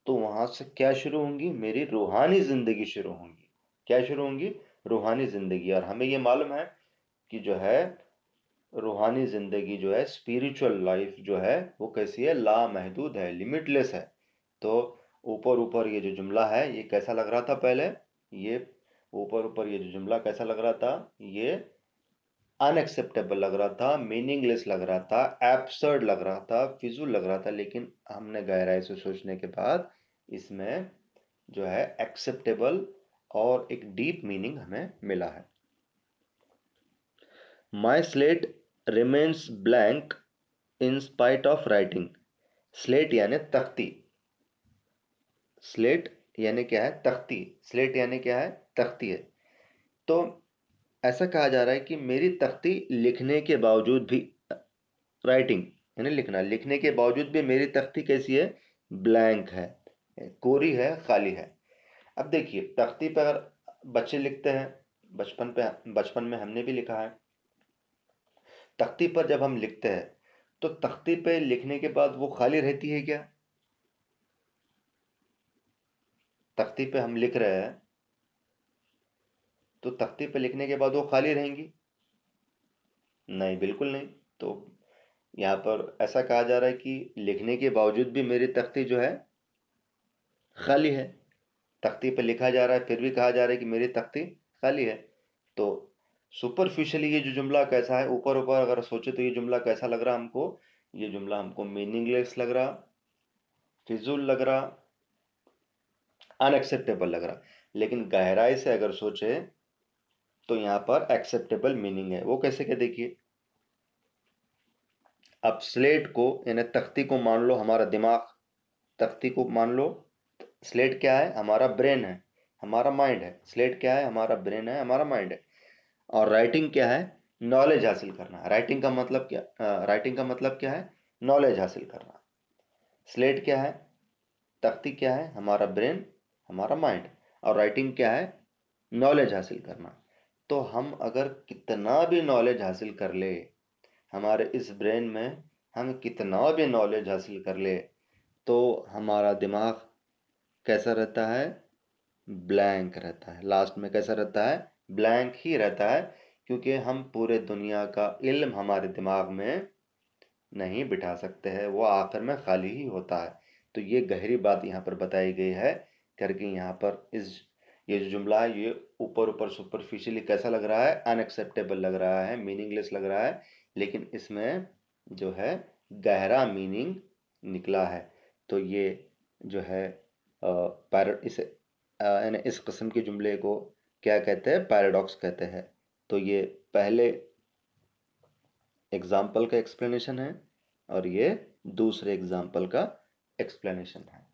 तो वहाँ से क्या शुरू होंगी? मेरी रूहानी ज़िंदगी शुरू होंगी। क्या शुरू होंगी? रूहानी ज़िंदगी। और हमें ये मालूम है कि जो है रूहानी ज़िंदगी जो है, स्पिरिचुअल लाइफ जो है, वो कैसी है? लामहदूद है, लिमिटलेस है। तो ऊपर ऊपर ये जो जुमला है, ये कैसा लग रहा था पहले? ये ऊपर ऊपर ये जो जुमला कैसा लग रहा था? ये अनएक्सेप्टेबल लग रहा था, मीनिंगलेस लग रहा था, एब्सर्ड लग रहा था, फिजूल लग रहा था। लेकिन हमने गहराई से सोचने के बाद इसमें जो है एक्सेप्टेबल और एक डीप मीनिंग हमें मिला है। My slate remains blank in spite of writing. Slate यानी तख्ती। स्लेट यानी क्या है? तख्ती। स्लेट यानी क्या है? तख्ती है। तो ऐसा कहा जा रहा है कि मेरी तख्ती लिखने के बावजूद भी, राइटिंग यानी लिखना, लिखने के बावजूद भी मेरी तख्ती कैसी है? ब्लैंक है, कोरी है, खाली है। अब देखिए, तख्ती पर अगर बच्चे लिखते हैं, बचपन में हमने भी लिखा है। तख्ती पर जब हम लिखते हैं तो तख्ती पे लिखने के बाद वो खाली रहती है क्या? तख्ती पे हम लिख रहे हैं तो तख्ती पे लिखने के बाद वो खाली रहेंगी? नहीं, बिल्कुल नहीं। तो यहाँ पर ऐसा कहा जा रहा है कि लिखने के बावजूद भी मेरी तख्ती जो है खाली है। तख्ती पे लिखा जा रहा है फिर भी कहा जा रहा है कि मेरी तख्ती खाली है। तो सुपरफिशियली ये जो जुमला कैसा है, ऊपर ऊपर अगर सोचे तो ये जुमला कैसा लग रहा हमको? ये जुमला हमको मीनिंगलेस लग रहा, फिजूल लग रहा, अनएक्सेप्टेबल लग रहा। लेकिन गहराई से अगर सोचे तो यहाँ पर एक्सेप्टेबल मीनिंग है। वो कैसे? क्या देखिए, अब स्लेट को यानी तख्ती को मान लो हमारा दिमाग, तख्ती को मान लो। स्लेट क्या है? हमारा ब्रेन है, हमारा माइंड है। स्लेट क्या है? हमारा ब्रेन है, हमारा माइंड है। और राइटिंग क्या है? नॉलेज हासिल करना। राइटिंग का मतलब क्या? राइटिंग का मतलब क्या है? नॉलेज हासिल करना। स्लेट क्या है? तख्ती क्या है? हमारा ब्रेन, हमारा माइंड। और राइटिंग क्या है? नॉलेज हासिल करना। तो हम अगर कितना भी नॉलेज हासिल कर ले, हमारे इस ब्रेन में हम कितना भी नॉलेज हासिल कर ले, तो हमारा दिमाग कैसा रहता है? ब्लैंक रहता है। लास्ट में कैसा रहता है? ब्लैंक ही रहता है। क्योंकि हम पूरे दुनिया का इल्म हमारे दिमाग में नहीं बिठा सकते हैं, वो आखिर में खाली ही होता है। तो ये गहरी बात यहाँ पर बताई गई है करके। यहाँ पर ये जो जुमला है, ये ऊपर ऊपर सुपरफिशियली कैसा लग रहा है? अनएक्सेप्टेबल लग रहा है, मीनिंगलेस लग रहा है। लेकिन इसमें जो है गहरा मीनिंग निकला है। तो ये जो है यानी इस किस्म के जुमले को क्या कहते हैं? पैराडॉक्स कहते हैं। तो ये पहले एग्जाम्पल का एक्सप्लेनेशन है और ये दूसरे एग्जाम्पल का एक्सप्लेनेशन है।